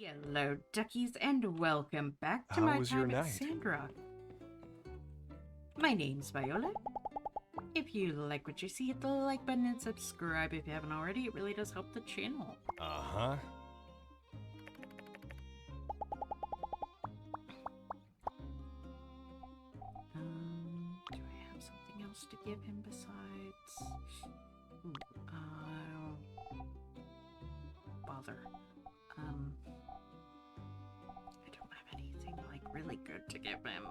Hello, duckies, and welcome back to How my was your time at night? Sandrock. My name's Viola. If you like what you see, hit the like button and subscribe if you haven't already. It really does help the channel. Uh-huh. Do I have something else to give him besides... Ooh, bother. I don't have anything, like, really good to give him.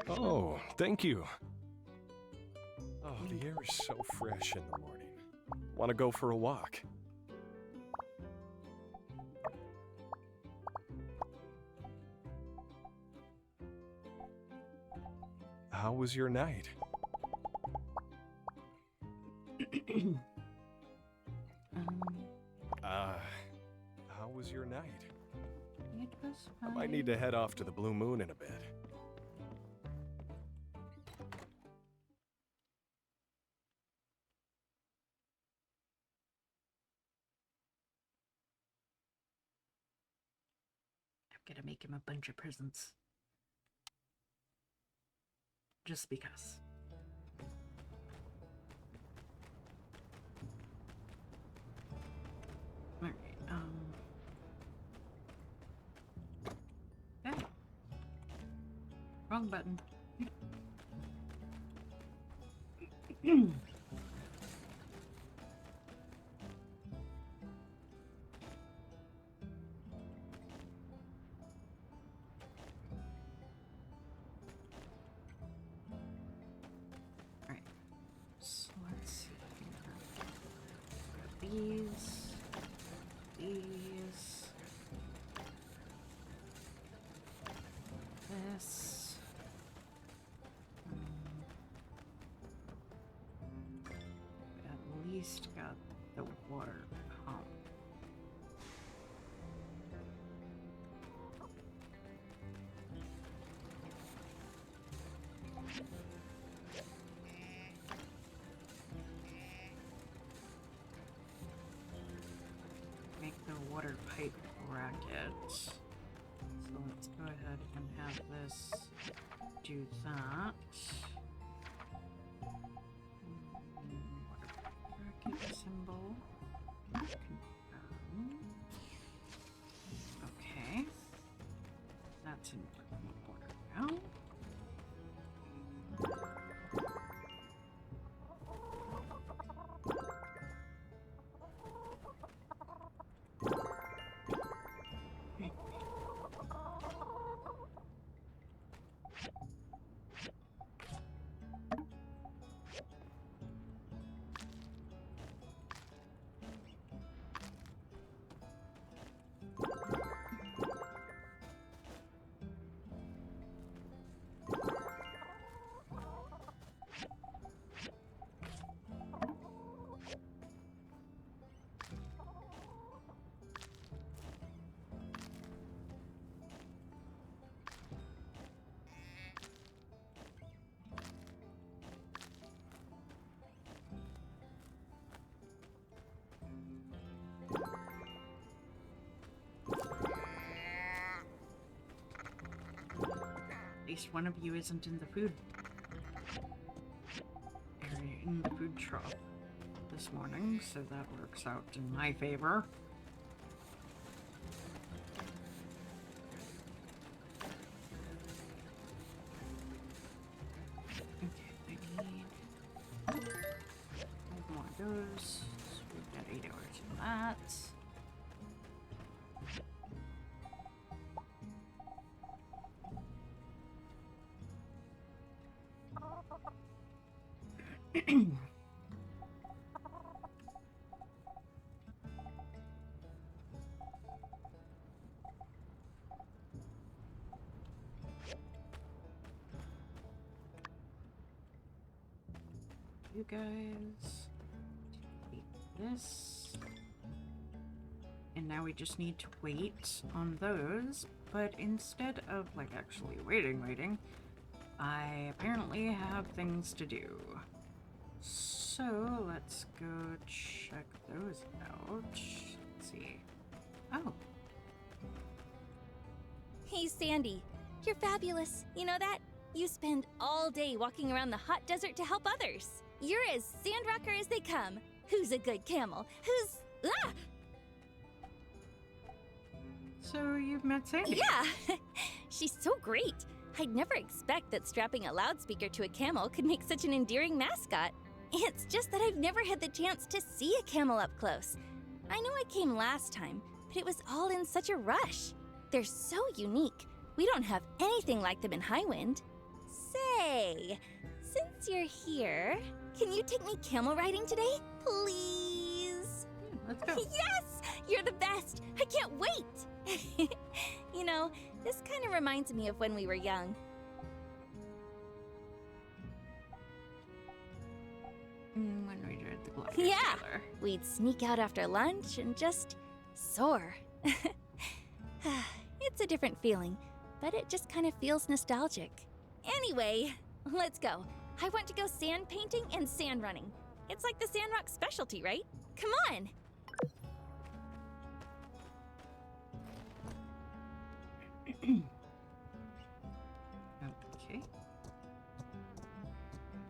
Oh, thank you. Oh, the air is so fresh in the morning. Want to go for a walk? How was your night? How was your night? It was fine. I might need to head off to the Blue Moon in a bit. I'm gonna make him a bunch of presents. Just because. Alright, Hey. Wrong button. Alright, so let's see here. These, this. At least got the water pump. Make the water pipe bracket. So let's go ahead and have this do that. Water bracket symbol. Confirm. Okay. That's in order now. At least one of you isn't in the food area, in the food trough this morning, so that works out in my favor. Okay, I need 5 more of those. So we've got 8 hours in that. You guys take this. And now we just need to wait on those, but instead of like actually waiting, I apparently have things to do. So let's go check those out. Let's see. Oh, Hey, Sandy. You're fabulous. You know that? You spend all day walking around the hot desert to help others. You're as Sandrocker as they come. Who's a good camel? Who's... Ah! so you've met Sandy? Yeah! She's so great. I'd never expect that strapping a loudspeaker to a camel could make such an endearing mascot. It's just that I've never had the chance to see a camel up close. I know I came last time, but it was all in such a rush. They're so unique. We don't have anything like them in Highwind. Say, since you're here, can you take me camel riding today, please? Let's go. Yes! You're the best! I can't wait! You know, this kind of reminds me of when we were young. When we did the glider Yeah. together. We'd sneak out after lunch and just soar. It's a different feeling, but it just kind of feels nostalgic. Anyway, let's go. I want to go sand painting and sand running. It's like the Sandrock specialty, right? Come on! Okay.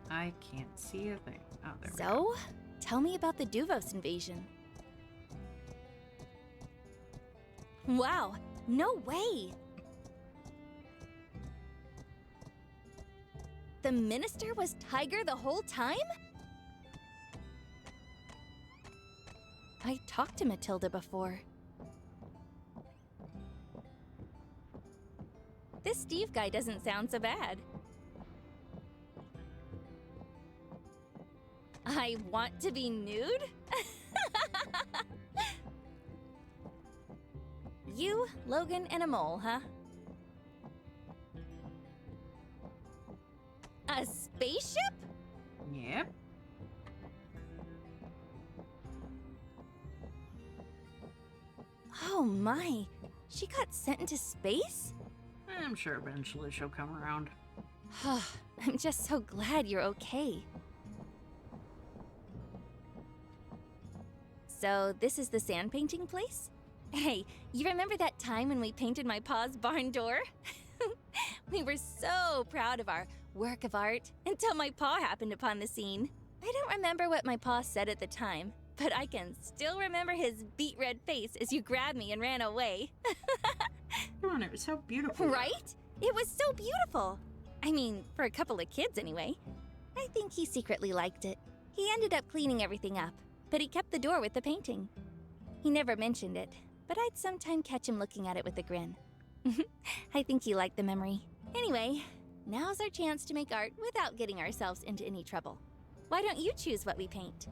I can't see a thing. Oh, there we go. So, tell me about the Duvos invasion. Wow, no way! The minister was Tiger the whole time? I talked to Matilda before. This Steve guy doesn't sound so bad. I want to be nude? You, Logan, and a mole, huh? A spaceship? Yep. Oh my, she got sent into space? I'm sure eventually she'll come around. I'm just so glad you're okay. So, this is the sand painting place? Hey, you remember that time when we painted my pa's barn door? We were so proud of our work of art until my pa happened upon the scene. I don't remember what my pa said at the time, but I can still remember his beet red face as you grabbed me and ran away. Come on, it was so beautiful. Right? It was so beautiful. I mean, for a couple of kids anyway. I think he secretly liked it. He ended up cleaning everything up, but he kept the door with the painting. He never mentioned it, but I'd sometime catch him looking at it with a grin. I think he liked the memory. Anyway, now's our chance to make art without getting ourselves into any trouble. Why don't you choose what we paint?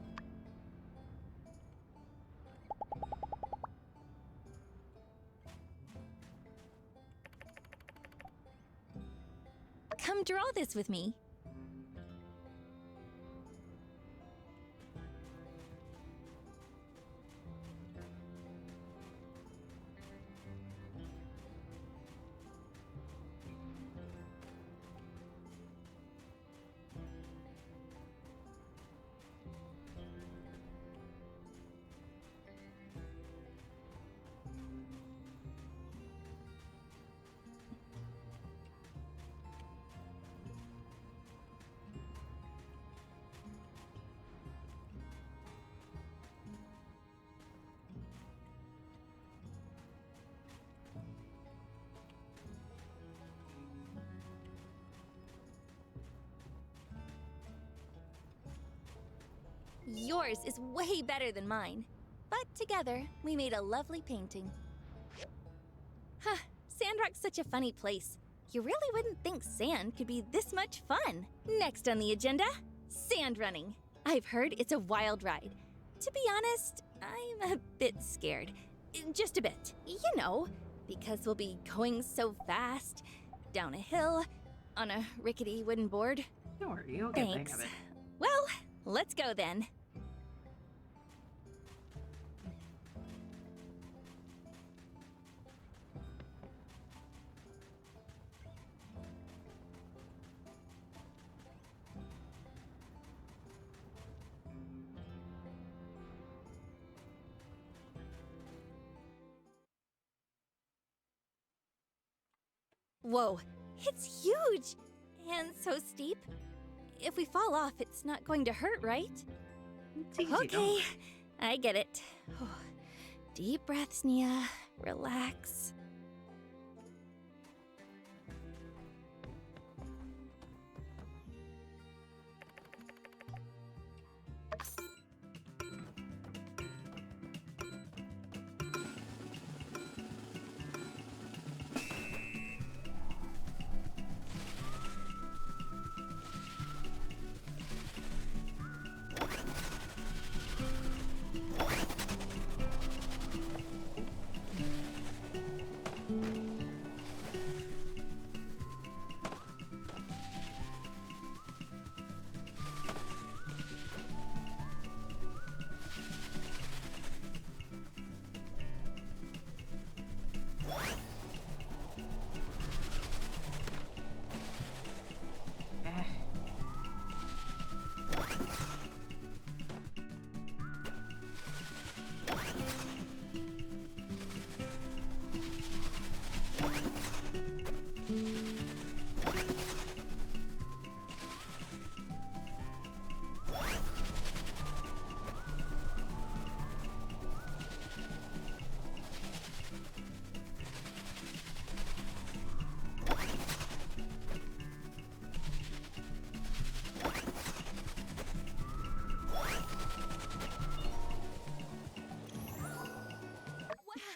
Come draw this with me. Yours is way better than mine. But together, we made a lovely painting. Huh, Sandrock's such a funny place. You really wouldn't think sand could be this much fun. Next on the agenda, sand running. I've heard it's a wild ride. To be honest, I'm a bit scared. Just a bit, you know, because we'll be going so fast, down a hill, on a rickety wooden board. Don't worry, you'll get the hang Thanks. of it. Well, let's go then. Whoa, it's huge! And so steep. If we fall off, it's not going to hurt, right? It's easy, Okay, don't I get it. Deep breaths, Nia. Relax.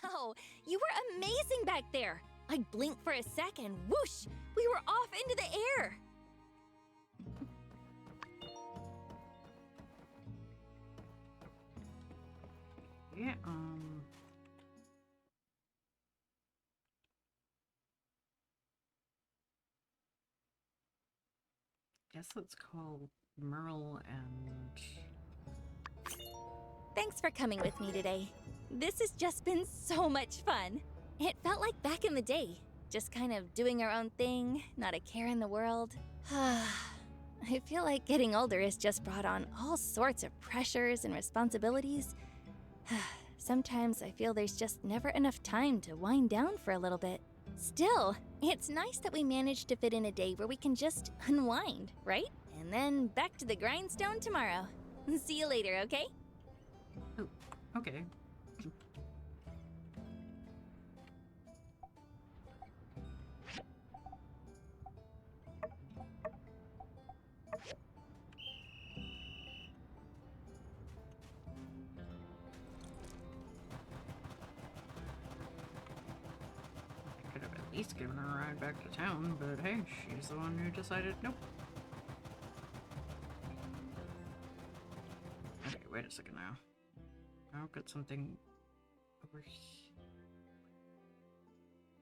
Wow, you were amazing back there. I blinked for a second, whoosh, we were off into the air. Yeah, guess let's call Merle and... Thanks for coming with me today. This has just been so much fun. It felt like back in the day, just kind of doing our own thing, not a care in the world. I feel like getting older has just brought on all sorts of pressures and responsibilities. Sometimes I feel there's just never enough time to wind down for a little bit. Still, it's nice that we managed to fit in a day where we can just unwind, right? And then back to the grindstone tomorrow. See you later, okay? Oh, okay. Could have at least given her a ride back to town, but hey, she's the one who decided nope. Okay, wait a second now. I've got something over here.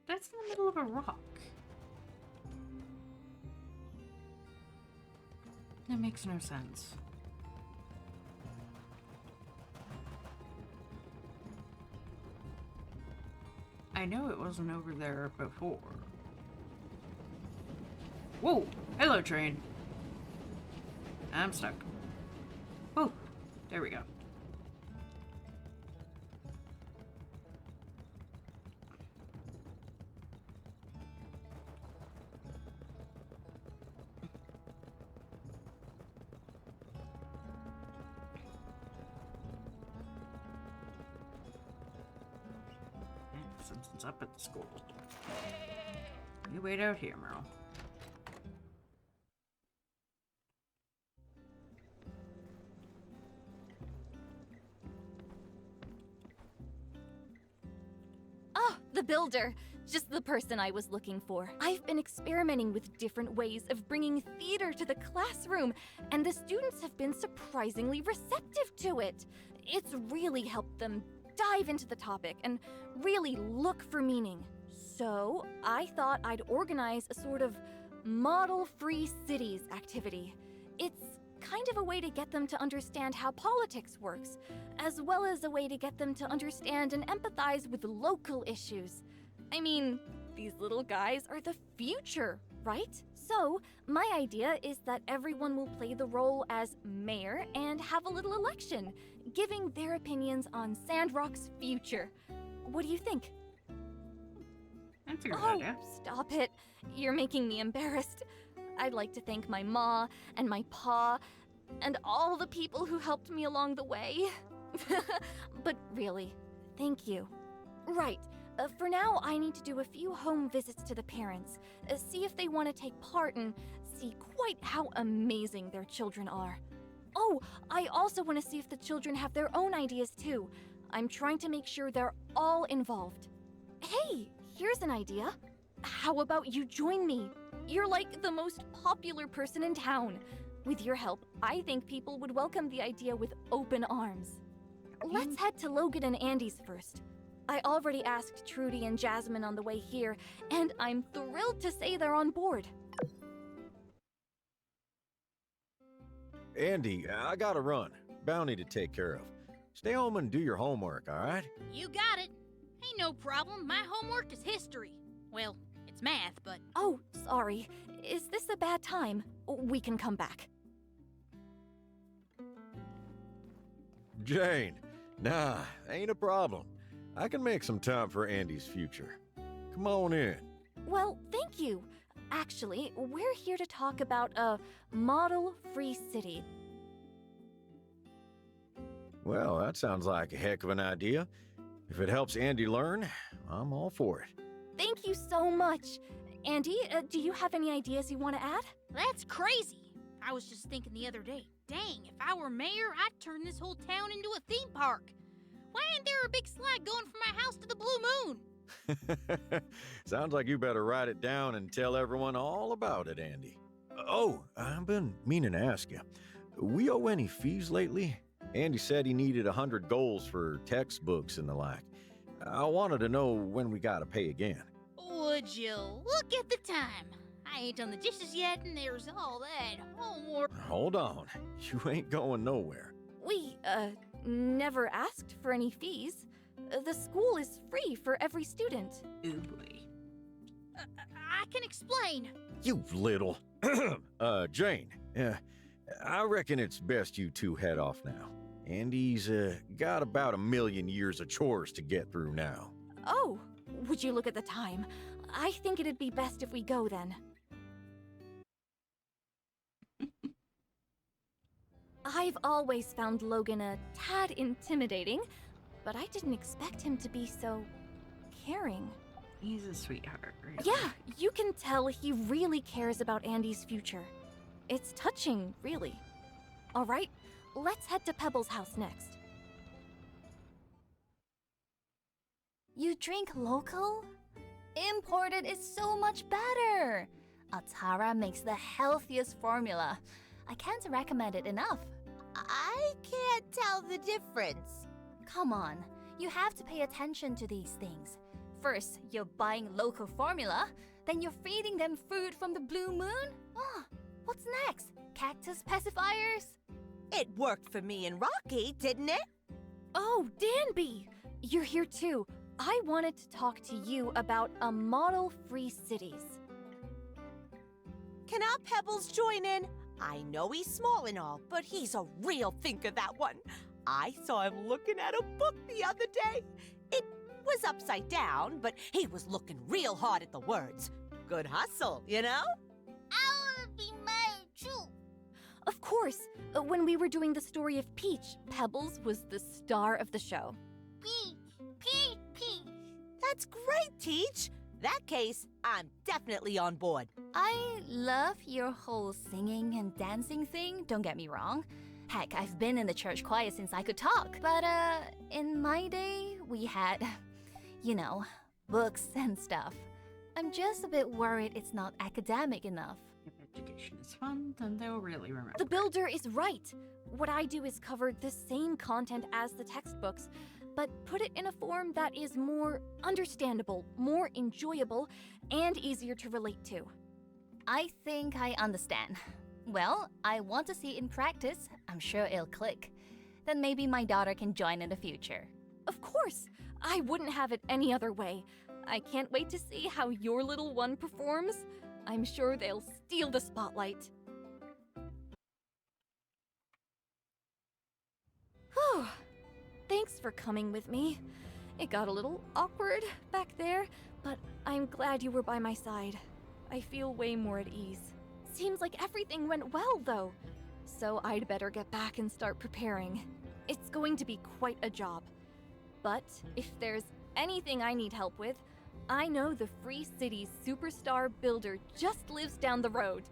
That's in the middle of a rock. That makes no sense. I know it wasn't over there before. Whoa! Hello, train! I'm stuck. Oh, there we go. Simpson's up at the school. You wait out here, Merle. Oh, the builder. Just the person I was looking for. I've been experimenting with different ways of bringing theater to the classroom, and the students have been surprisingly receptive to it. It's really helped them dive into the topic and really look for meaning. So I thought I'd organize a sort of model-free cities activity. It's kind of a way to get them to understand how politics works, as well as a way to get them to understand and empathize with local issues. I mean, these little guys are the future, right? So, my idea is that everyone will play the role as mayor and have a little election, giving their opinions on Sandrock's future. What do you think? That's a good Oh, idea. stop it. You're making me embarrassed. I'd like to thank my ma and my pa and all the people who helped me along the way. But really, thank you. Right. For now, I need to do a few home visits to the parents, see if they want to take part and see quite how amazing their children are. Oh, I also want to see if the children have their own ideas too. I'm trying to make sure they're all involved. Hey, here's an idea. How about you join me? You're like the most popular person in town. With your help, I think people would welcome the idea with open arms. Let's head to Logan and Andy's first. I already asked Trudy and Jasmine on the way here, and I'm thrilled to say they're on board. Andy, I gotta run. Bounty to take care of. Stay home and do your homework, all right? You got it. Ain't no problem. My homework is history. Well, it's math, but... Oh, sorry. Is this a bad time? We can come back. Jane, nah, ain't a problem. I can make some time for Andy's future. Come on in. Well, thank you. Actually, we're here to talk about a model-free city. Well, that sounds like a heck of an idea. If it helps Andy learn, I'm all for it. Thank you so much. Andy, do you have any ideas you want to add? That's crazy. I was just thinking the other day, dang, if I were mayor, I'd turn this whole town into a theme park. Why ain't there a big slide going from my house to the Blue Moon? Sounds like you better write it down and tell everyone all about it, Andy. Oh, I've been meaning to ask you. We owe any fees lately? Andy said he needed 100 goals for textbooks and the like. I wanted to know when we gotta pay again. Would you look at the time? I ain't done the dishes yet, and there's all that homework. Hold on. You ain't going nowhere. We, never asked for any fees. The school is free for every student. Ooh boy. I can explain. You little... Jane, I reckon it's best you two head off now. Andy's, got about 1,000,000 years of chores to get through now. Oh, would you look at the time? I think it'd be best if we go then. I've always found Logan a tad intimidating, but I didn't expect him to be so caring. He's a sweetheart, really. Yeah, you can tell he really cares about Andy's future. It's touching, really. All right, let's head to Pebble's house next. You drink local? Imported is so much better. Atara makes the healthiest formula. I can't recommend it enough. I can't tell the difference. Come on, you have to pay attention to these things. First, you're buying local formula, then you're feeding them food from the Blue Moon? Ah, what's next? Cactus pacifiers? It worked for me and Rocky, didn't it? Oh, Danby! You're here too. I wanted to talk to you about a model-free cities. Can our Pebbles join in? I know he's small and all, but he's a real thinker, that one. I saw him looking at a book the other day. It was upside down, but he was looking real hard at the words. Good hustle, you know? I want to be married too. Of course, when we were doing the story of Peach, Pebbles was the star of the show. Peach, Peach, Peach. That's great, Teach. That case, I'm definitely on board. I love your whole singing and dancing thing, don't get me wrong. Heck, I've been in the church choir since I could talk. But, in my day, we had, you know, books and stuff. I'm just a bit worried it's not academic enough. If education is fun, then they'll really remember. The builder is right. What I do is cover the same content as the textbooks, but put it in a form that is more understandable, more enjoyable, and easier to relate to. I think I understand. Well, I want to see it in practice. I'm sure it'll click. Then maybe my daughter can join in the future. Of course! I wouldn't have it any other way. I can't wait to see how your little one performs. I'm sure they'll steal the spotlight. Whew. Thanks for coming with me. It got a little awkward back there, but I'm glad you were by my side. I feel way more at ease. Seems like everything went well, though. So I'd better get back and start preparing. It's going to be quite a job. But if there's anything I need help with, I know the Free City's superstar builder just lives down the road.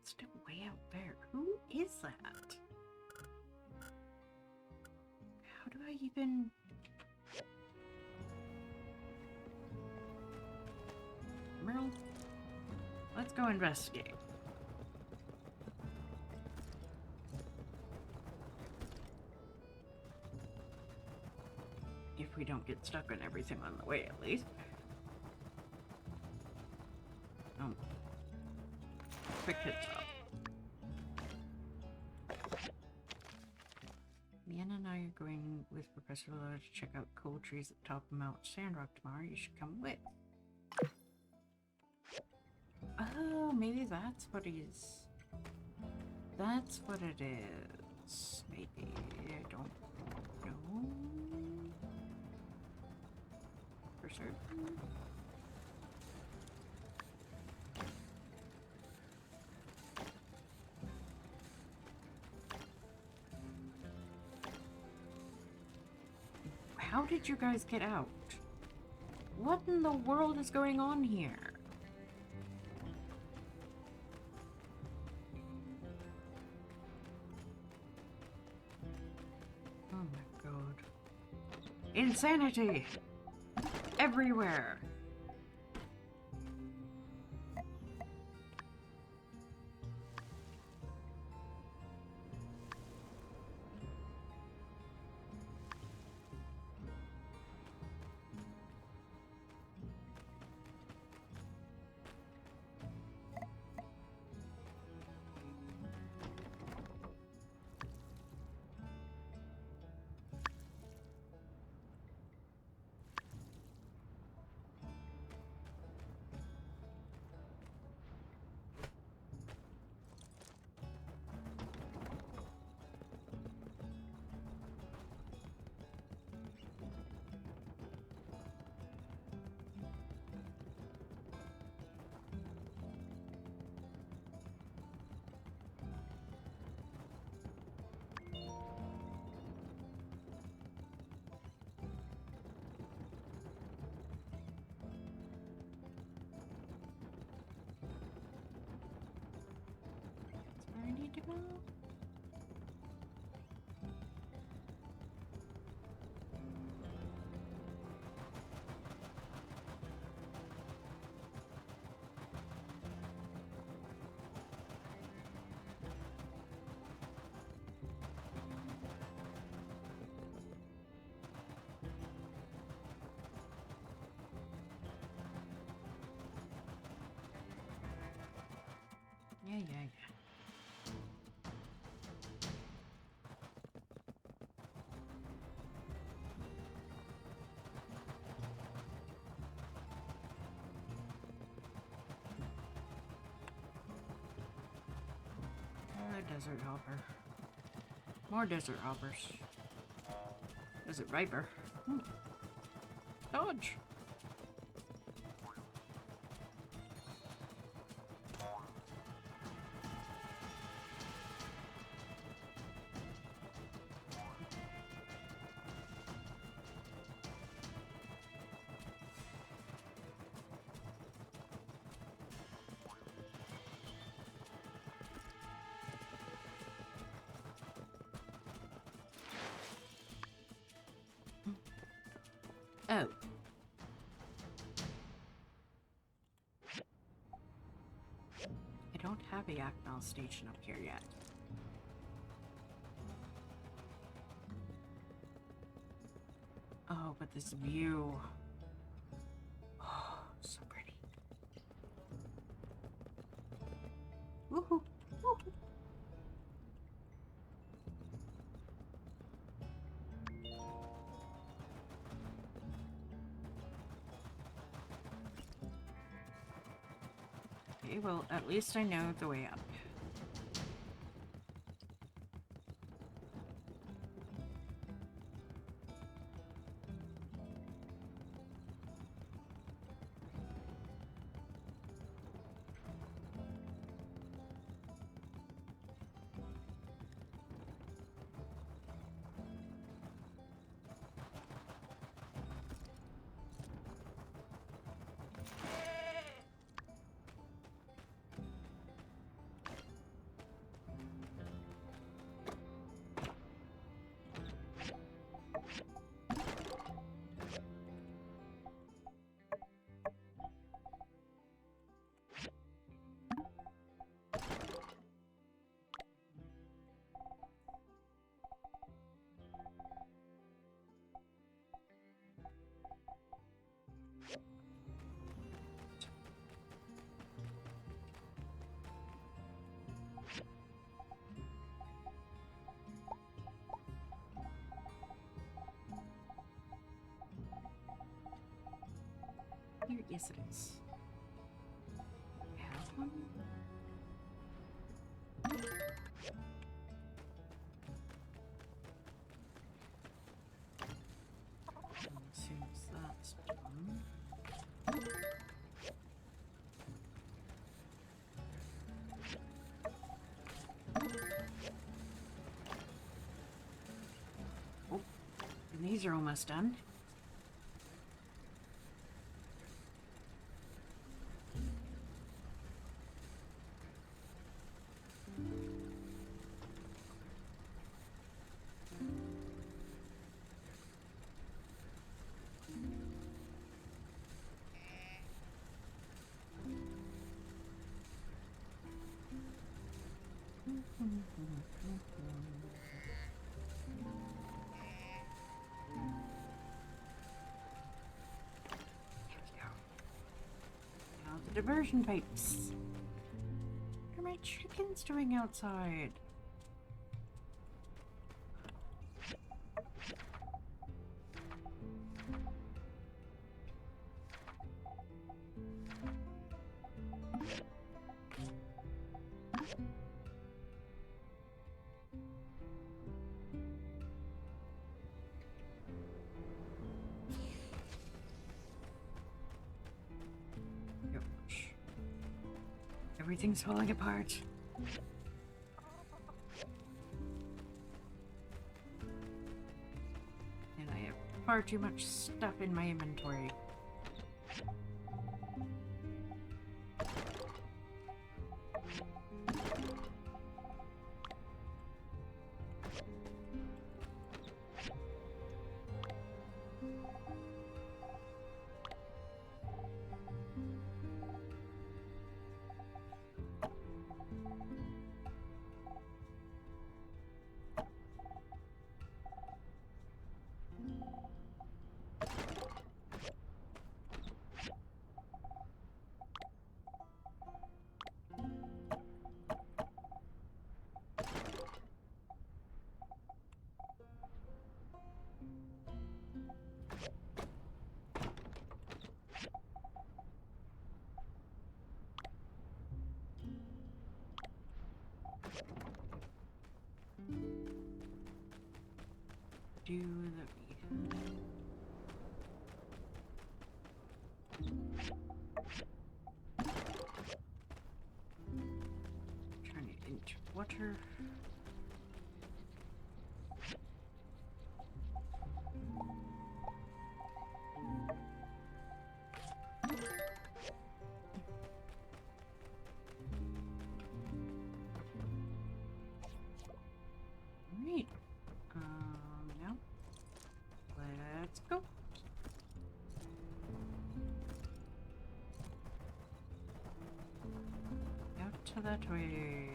Still way out there. Who is that? How do I even... Merle? Let's go investigate. If we don't get stuck on everything on the way, at least. Oh. Quick hit stop. Mian and I are going with Professor Viola to check out cool trees at the top of Mount Sandrock tomorrow. You should come with. Oh, maybe that's what he's... That's what it is. Maybe. I don't know. For certain. How did you guys get out? What in the world is going on here? Oh my god. Insanity! Everywhere! I need to go. Yeah. Desert hopper. More desert hoppers. Desert viper. Dodge. Oh. I don't have a Yakmal station up here yet. Oh, but this view. Oh, so pretty. Woohoo! Woohoo! Okay, well, at least I know the way up. Yes, it is. I have one? As soon as that's done. Oh, and these are almost done. Now the diversion pipes. What are my chickens doing outside? Gosh. Everything's falling apart. And I have far too much stuff in my inventory. Do the turn it into water. Alright. Now let's go. Out to that way.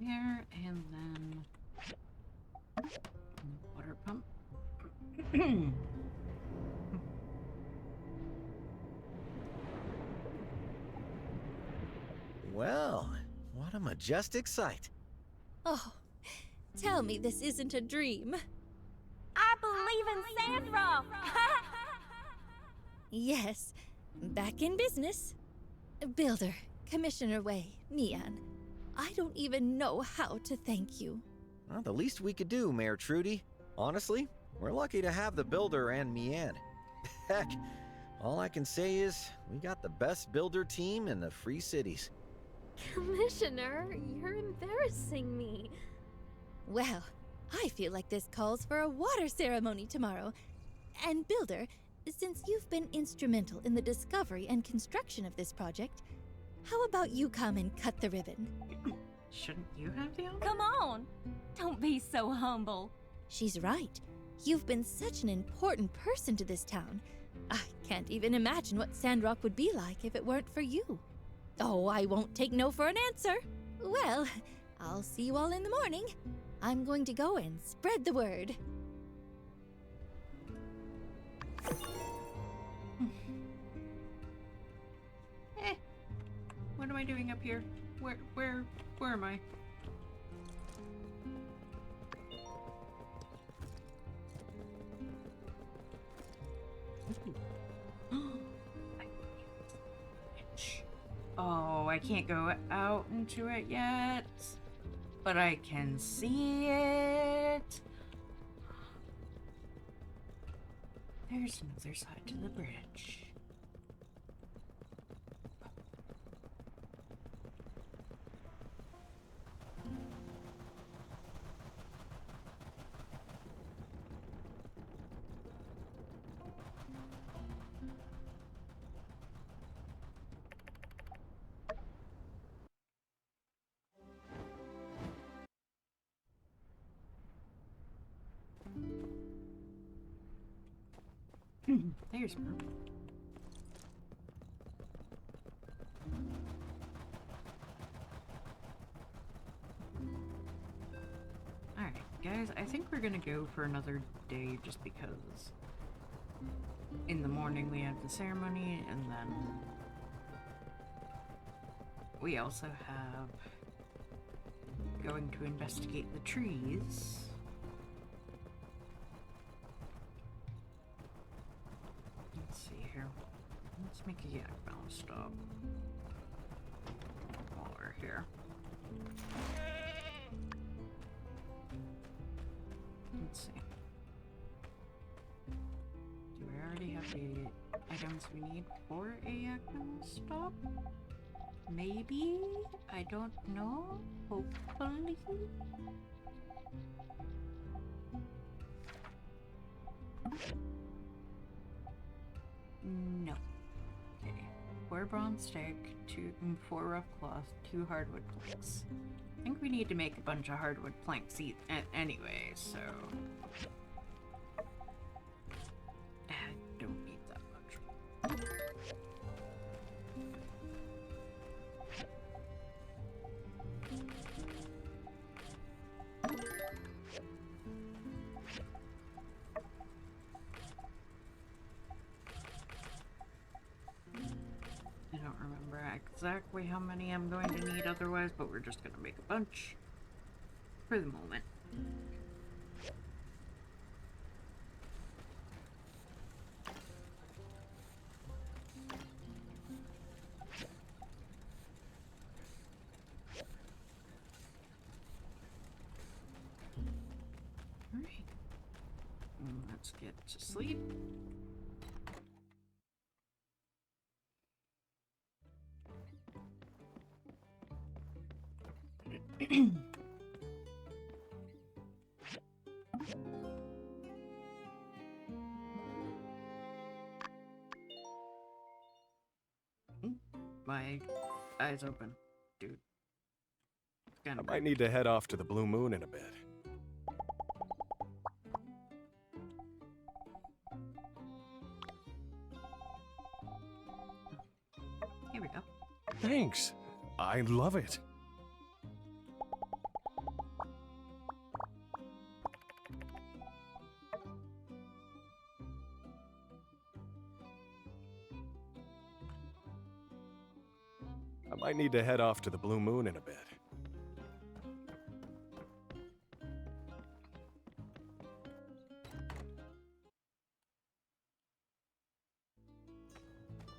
There, and then water pump. Well, what a majestic sight. Oh, tell me this isn't a dream. I believe in Sandrock! Yes, back in business. Builder, Commissioner Wei, Mian, I don't even know how to thank you. Well, the least we could do, Mayor Trudy. Honestly, we're lucky to have the builder and Mian. Heck, All I can say is, we got the best builder team in the Free Cities. Commissioner, you're embarrassing me. Well, I feel like this calls for a water ceremony tomorrow. And Builder, since you've been instrumental in the discovery and construction of this project, how about you come and cut the ribbon? Shouldn't you have the honor? Come on! Don't be so humble. She's right. You've been such an important person to this town. I can't even imagine what Sandrock would be like if it weren't for you. Oh, I won't take no for an answer. Well, I'll see you all in the morning. I'm going to go and spread the word. What am I doing up here? Where am I? Oh, I can't go out into it yet, but I can see it. There's another side to the bridge. There's purple. Alright, guys, I think we're gonna go for another day just because in the morning we have the ceremony and then we also have going to investigate the trees. Let's see here. Let's make a yak bounce stop while we're here. Let's see. Do we already have the items we need for a yak bounce stop? Maybe? I don't know. Hopefully. No. Okay. 4 bronze steak, 4 rough cloth, 2 hardwood planks. I think we need to make a bunch of hardwood planks anyway, so I don't need that much. I don't remember exactly how many I'm going to need otherwise, but we're just going to make a bunch for the moment. Alright. Let's get to sleep. My eyes open, dude. It's kind I of might need to head off to the Blue Moon in a bit. Here we go. Thanks. I love it. I might need to head off to the Blue Moon in a bit.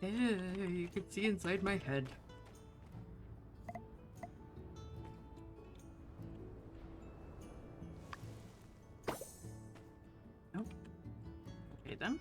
You can see inside my head. Nope. Okay then.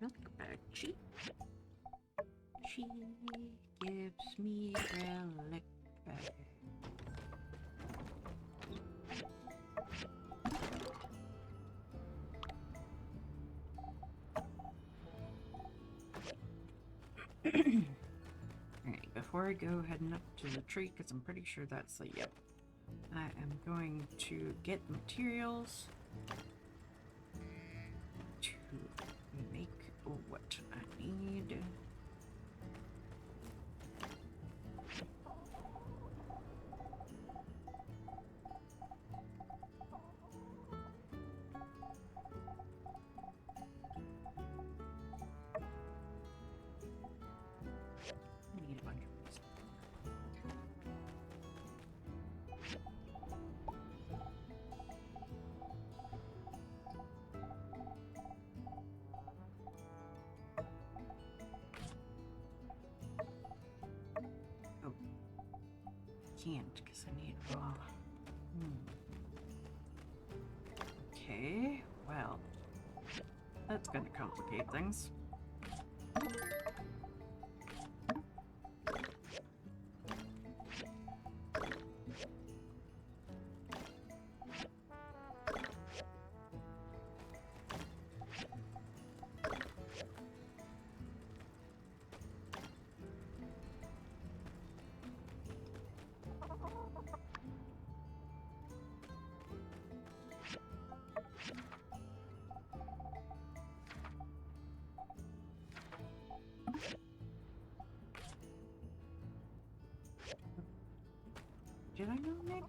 Milk bag. She gives me relic bag. Alright, before I go heading up to the tree, because I'm pretty sure that's the yep. I am going to get the materials to make what I need. I need a bunch of these. Oh, can't because I need raw. Okay, well, that's going to complicate things. Did I not make?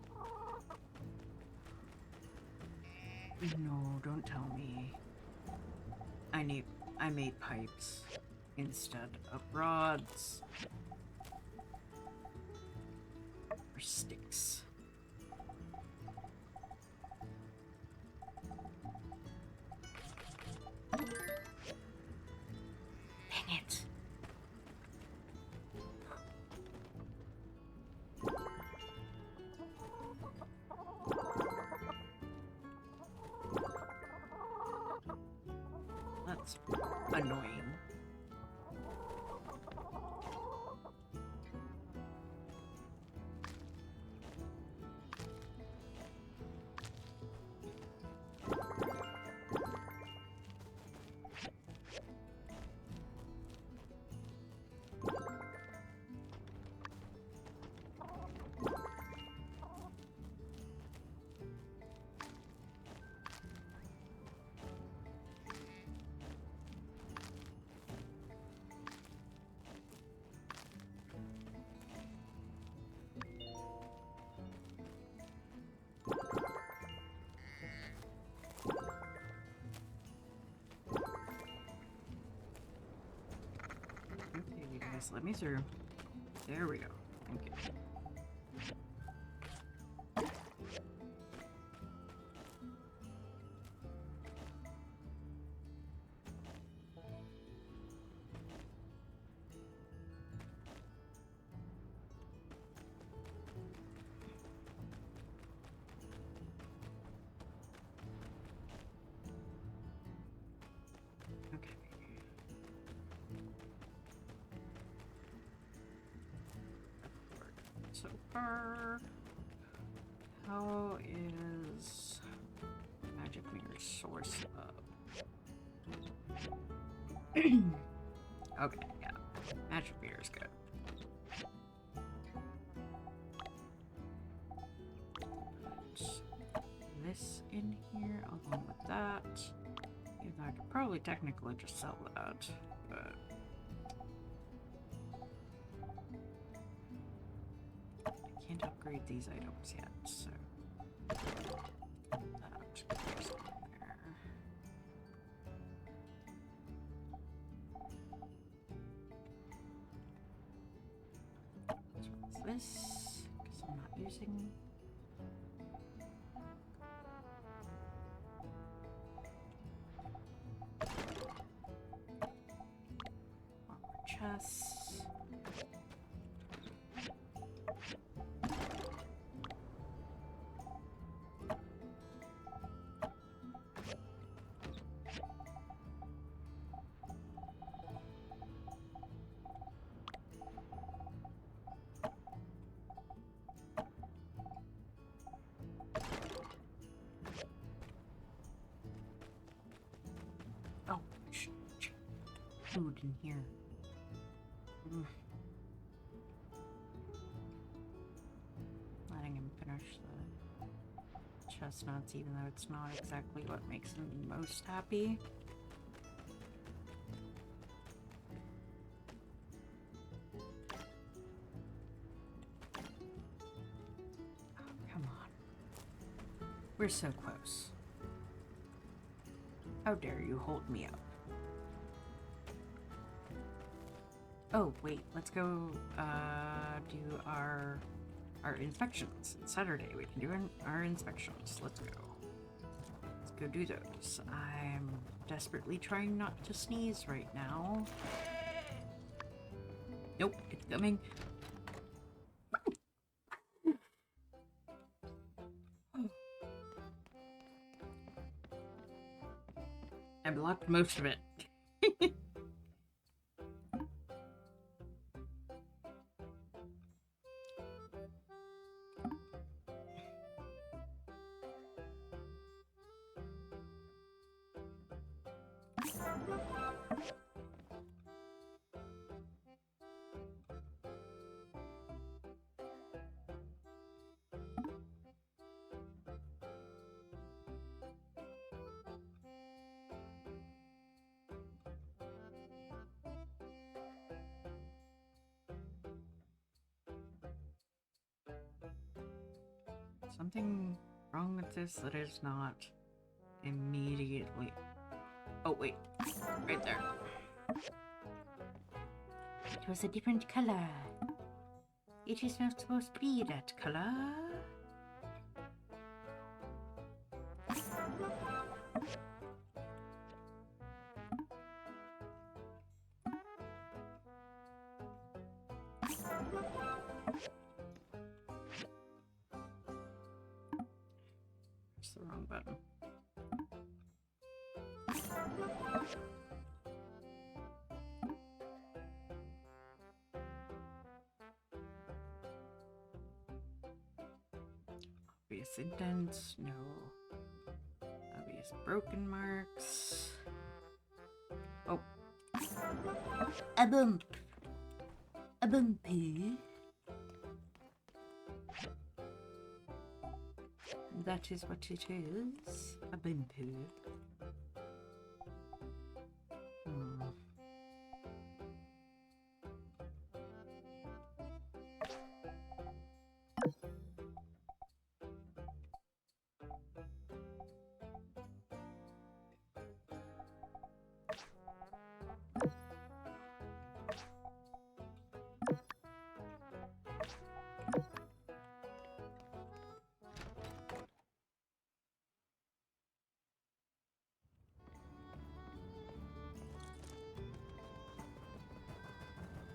No, don't tell me. I made pipes instead of rods or sticks. Dang it. That's annoying. Okay, you guys, let me through. There we go. Thank you. Okay. So far, how is Magic Mirror's source up? Okay, yeah. Magic Mirror's good. Put this in here along with that. Even though I could probably technically just sell that, but I can't upgrade these items yet, so that goes in there. So what's this? Because I'm not using. Chests. Oh, food in here. Letting him finish the chestnuts, even though it's not exactly what makes him most happy. Oh, come on. We're so close. How dare you hold me up? Oh, wait, let's go, do our inspections. It's Saturday, we can do our inspections. Let's go. Let's go do those. I'm desperately trying not to sneeze right now. Nope, it's coming. I blocked most of it. Something wrong with this that is not immediately. Oh, wait. Right there. It was a different color. It is not supposed to be that color. It's the wrong button. Obvious indents, no. Obvious broken marks. Oh. A bump. A bumpy. That is what it is. A bumpy.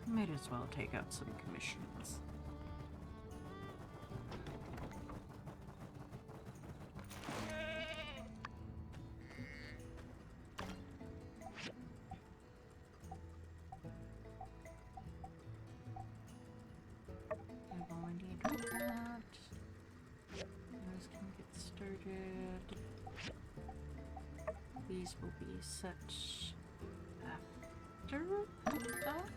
Might as well take out some commissions. I've already done that. Those can get started. These will be such after that.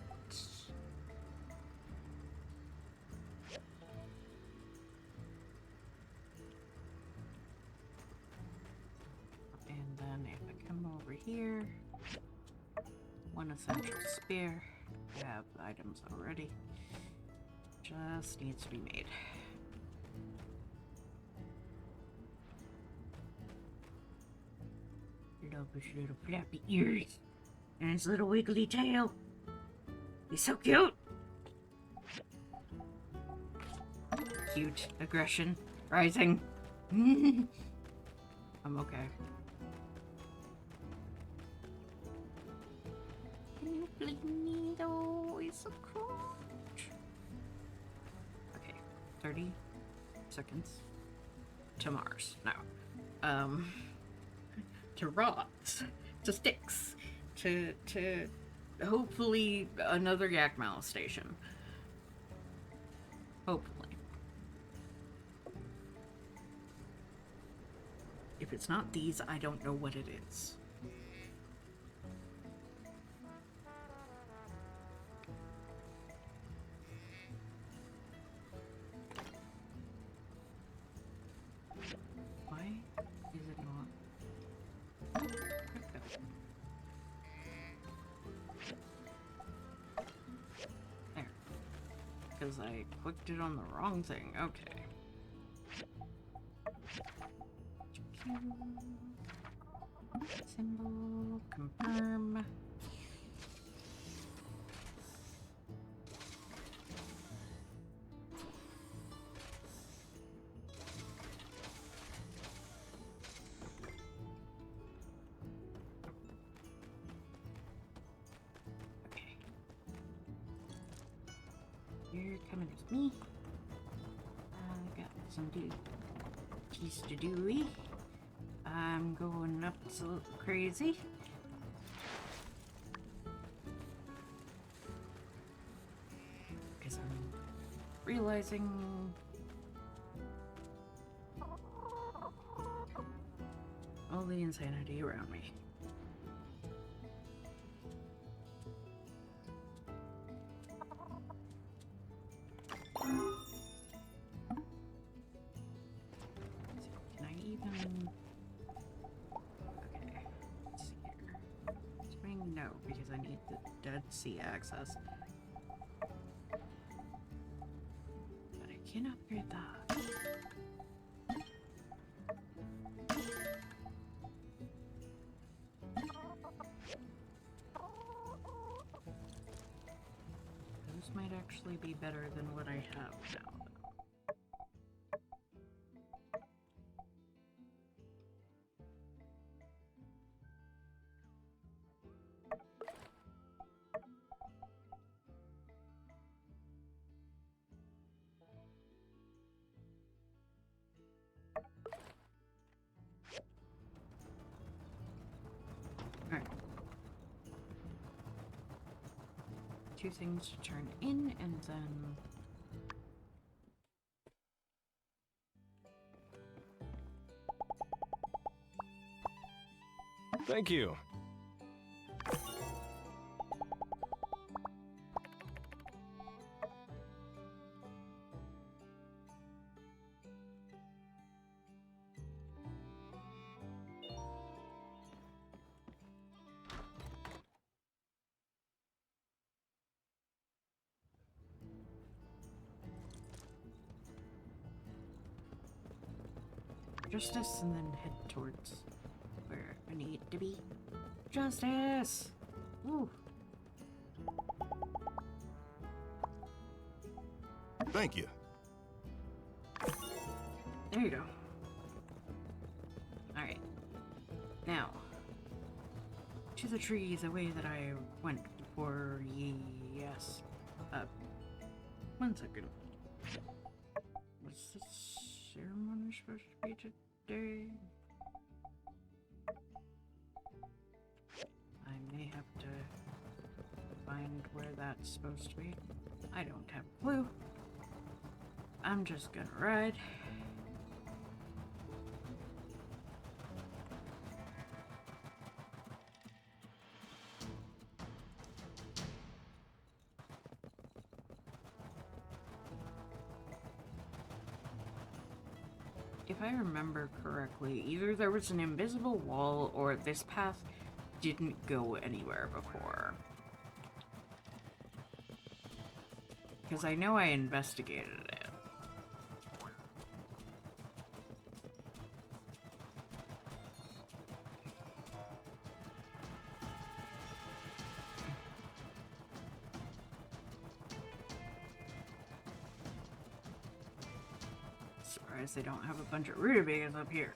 here. One essential spear. I have the items already. Just needs to be made. Love his little flappy ears and his little wiggly tail. He's so cute. Cute aggression rising. I'm okay. So cool. Okay, 30 seconds to Mars now. To rods, to sticks, to hopefully another yak station. Hopefully. If it's not these, I don't know what it is. Why is it not? There. Because I clicked it on the wrong thing. Okay. Symbol, confirm. Okay. You're coming with me. I got some keys to do. I'm going absolutely crazy. Because I'm realizing all the insanity around me. Can I even... Okay, let's see here. Swing, no, because I need the Dead Sea access. But I can upgrade that. Those might actually be better than what I have now. Alright. 2 things to turn in, and then... Thank you. Justice, and then head towards where I need to be. Justice! Woo! Thank you. There you go. Alright. Now, to the tree, the way that I went before. Yes. 1 second. Was this ceremony supposed to be today? I may have to find where that's supposed to be. I don't have a clue. I'm just gonna ride. If I remember correctly, either there was an invisible wall or this path didn't go anywhere before. Because I know I investigated it. Surprised they don't have a bunch of rutabagas up here.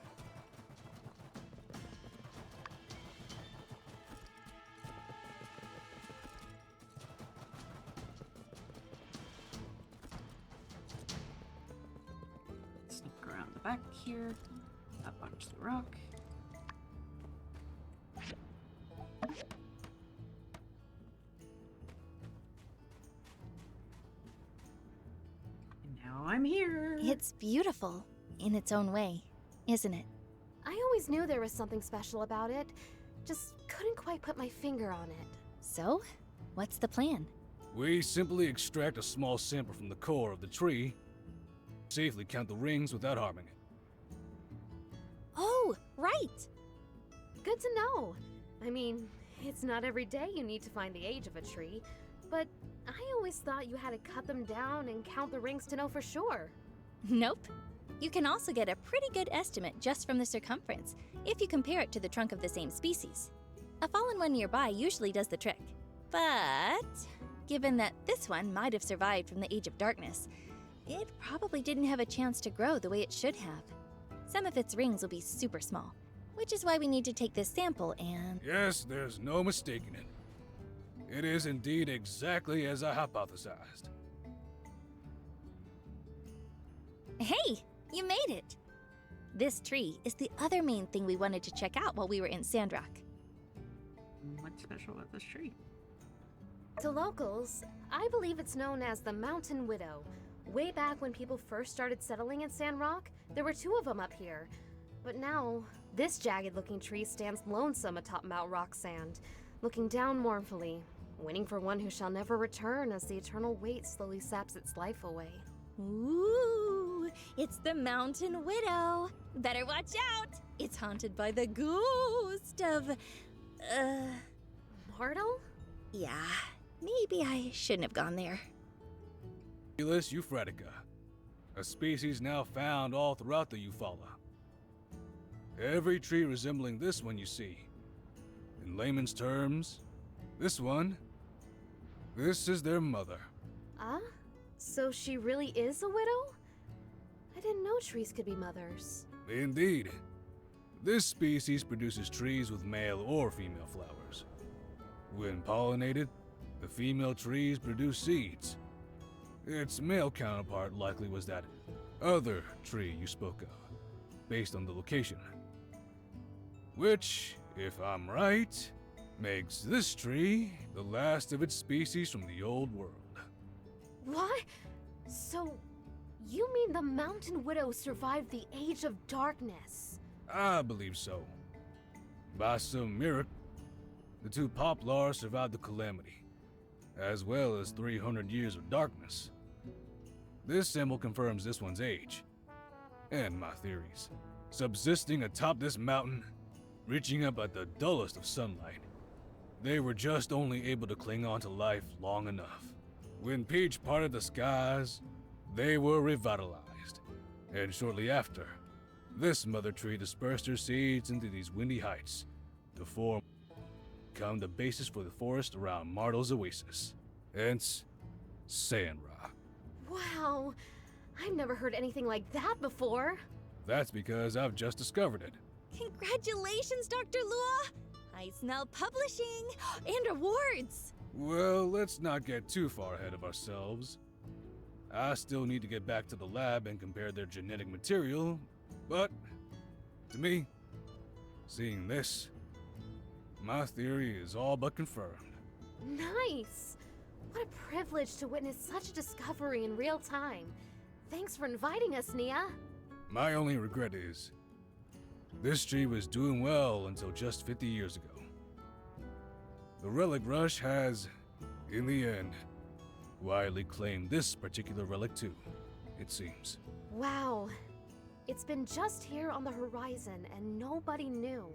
Sneak around the back here, up onto the rock. And now I'm here. It's beautiful in its own way, isn't it? I always knew there was something special about it, just couldn't quite put my finger on it. So, what's the plan? We simply extract a small sample from the core of the tree, safely count the rings without harming it. Oh, right! Good to know. I mean, it's not every day you need to find the age of a tree, but I always thought you had to cut them down and count the rings to know for sure. Nope. You can also get a pretty good estimate just from the circumference, if you compare it to the trunk of the same species. A fallen one nearby usually does the trick. But, given that this one might have survived from the Age of Darkness, it probably didn't have a chance to grow the way it should have. Some of its rings will be super small, which is why we need to take this sample and... Yes, there's no mistaking it. It is indeed exactly as I hypothesized. Hey, you made it! This tree is the other main thing we wanted to check out while we were in Sandrock. What's special about this tree? To locals, I believe it's known as the Mountain Widow. Way back when people first started settling in Sandrock, there were 2 of them up here. But now, this jagged-looking tree stands lonesome atop Mount Rock Sand, looking down mournfully, waiting for one who shall never return as the eternal weight slowly saps its life away. Ooh, it's the Mountain Widow. Better watch out. It's haunted by the ghost of, Martel? yeah, maybe I shouldn't have gone there. Felis euphratica, a species now found all throughout the Eufaula. Every tree resembling this one you see. In layman's terms, this is their mother. Ah? So she really is a widow? I didn't know trees could be mothers. Indeed. This species produces trees with male or female flowers. When pollinated, the female trees produce seeds. Its male counterpart likely was that other tree you spoke of, based on the location. Which, if I'm right, makes this tree the last of its species from the old world. What? So, you mean the Mountain Widow survived the Age of Darkness? I believe so. By some miracle, the 2 poplars survived the calamity, as well as 300 years of darkness. This symbol confirms this one's age, and my theories. Subsisting atop this mountain, reaching up at the dullest of sunlight, they were just only able to cling on to life long enough. When Peach parted the skies, they were revitalized, and shortly after, this mother tree dispersed her seeds into these windy heights to become the basis for the forest around Martel's oasis, hence Sandrock. Wow, I've never heard anything like that before. That's because I've just discovered it. Congratulations, Dr. Lua! I smell publishing and awards! Well, let's not get too far ahead of ourselves. I still need to get back to the lab and compare their genetic material, but to me, seeing this, my theory is all but confirmed. Nice! What a privilege to witness such a discovery in real time. Thanks for inviting us, Nia. My only regret is, this tree was doing well until just 50 years ago. The relic rush has, in the end, widely claimed this particular relic too, it seems. Wow. It's been just here on the horizon and nobody knew.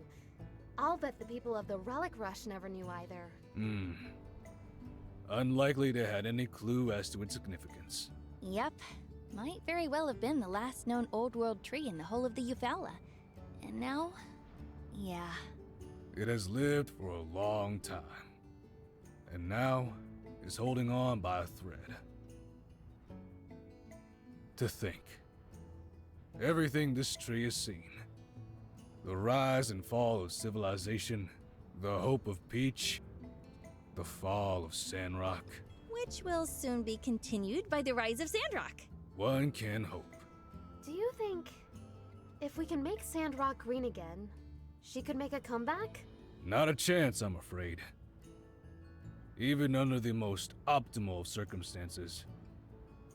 I'll bet the people of the Relic Rush never knew either. Unlikely they had any clue as to its significance. Yep. Might very well have been the last known Old World tree in the whole of the Eufaula. And now, yeah. It has lived for a long time, and now is holding on by a thread. To think, everything this tree has seen, the rise and fall of civilization, the hope of Peach, the fall of Sandrock. Which will soon be continued by the rise of Sandrock. One can hope. Do you think if we can make Sandrock green again, she could make a comeback? Not a chance, I'm afraid. Even under the most optimal of circumstances,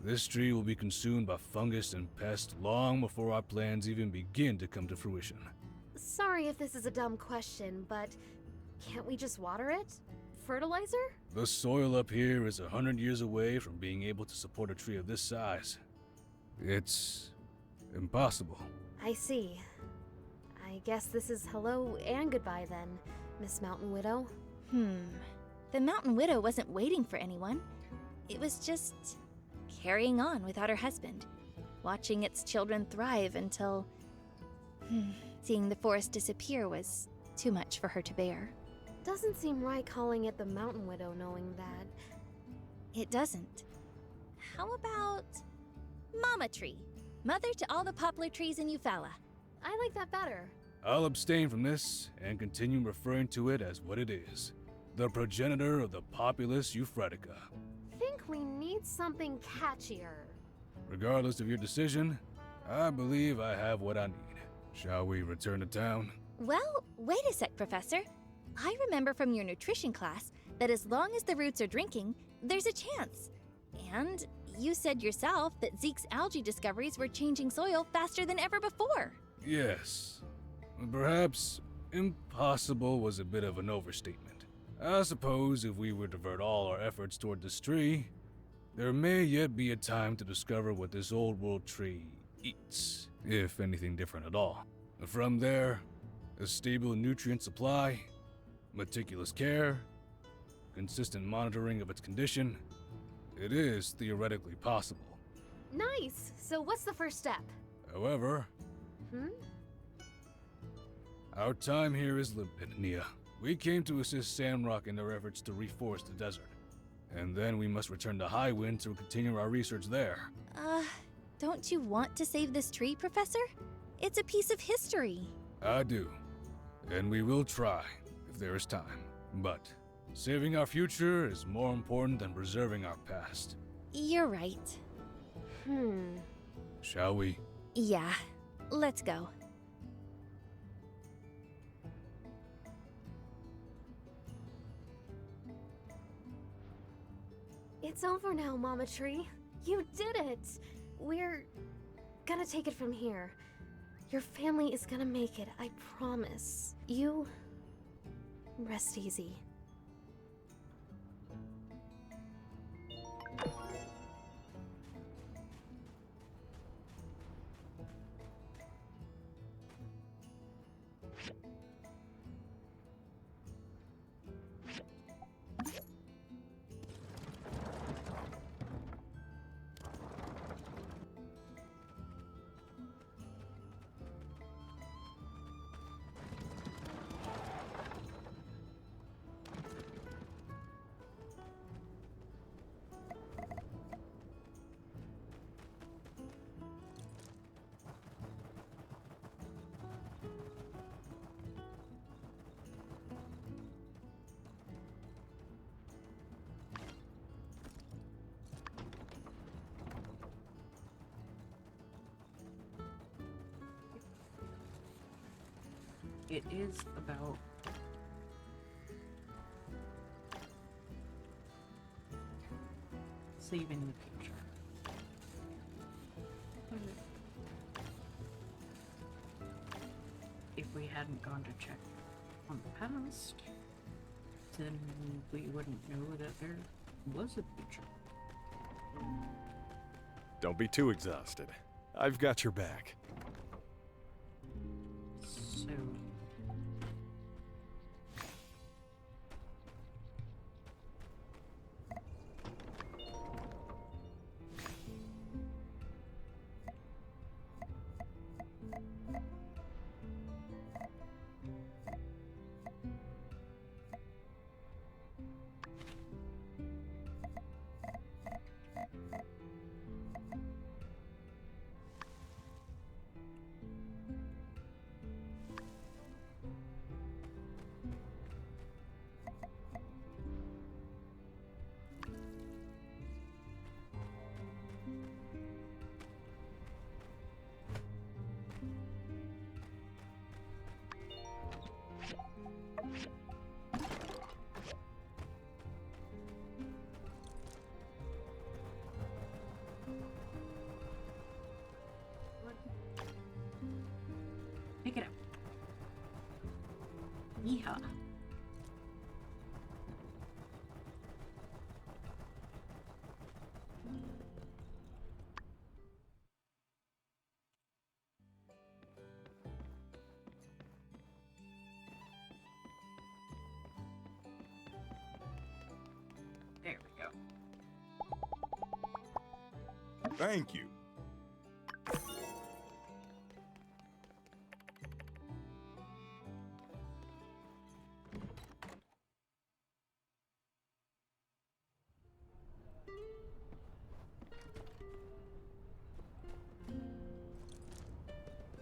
this tree will be consumed by fungus and pest long before our plans even begin to come to fruition. Sorry if this is a dumb question, but can't we just water it? Fertilizer? The soil up here is 100 years away from being able to support a tree of this size. It's impossible. I see. I guess this is hello and goodbye then, Miss Mountain Widow. The Mountain Widow wasn't waiting for anyone. It was just carrying on without her husband, watching its children thrive until seeing the forest disappear was too much for her to bear. Doesn't seem right calling it the Mountain Widow knowing that. It doesn't. How about Mama Tree, mother to all the poplar trees in Eufaula? I like that better. I'll abstain from this and continue referring to it as what it is. The progenitor of the populous Euphratica. Think we need something catchier. Regardless of your decision, I believe I have what I need. Shall we return to town? Well, wait a sec, Professor. I remember from your nutrition class that as long as the roots are drinking, there's a chance. And you said yourself that Zeke's algae discoveries were changing soil faster than ever before. Yes. Perhaps impossible was a bit of an overstatement. I suppose if we were to divert all our efforts toward this tree, there may yet be a time to discover what this old world tree eats, if anything different at all. From there, a stable nutrient supply, meticulous care, consistent monitoring of its condition, it is theoretically possible. Nice! So what's the first step? However, our time here is limited, Nia. We came to assist Sandrock in their efforts to reforest the desert. And then we must return to Highwind to continue our research there. Don't you want to save this tree, Professor? It's a piece of history. I do. And we will try, if there is time. But saving our future is more important than preserving our past. You're right. Shall we? Yeah, let's go. It's over now, Mama Tree. You did it! We're gonna take it from here. Your family is gonna make it, I promise. You rest easy. It is about saving the future. If we hadn't gone to check on the past, then we wouldn't know that there was a future. Don't be too exhausted. I've got your back. So, Thank you.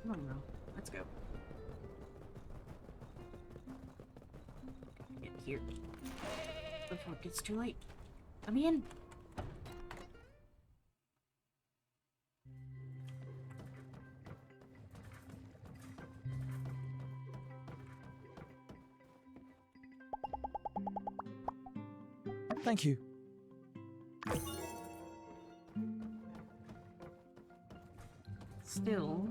Come on, Will. Let's go. Get here before it gets too late. Let me in. Thank you. Still.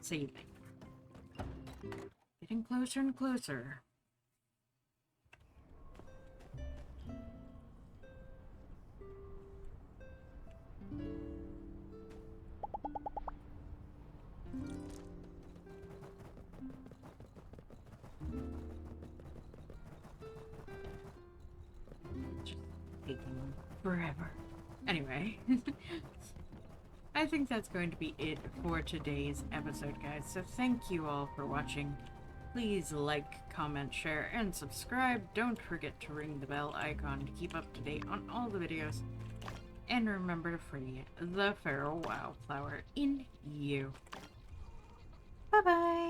Saving. Getting closer and closer. Just taking forever. Anyway. I think that's going to be it for today's episode, guys. So thank you all for watching. Please like, comment, share, and subscribe. Don't forget to ring the bell icon to keep up to date on all the videos. And remember to free the feral wildflower in you. Bye-bye!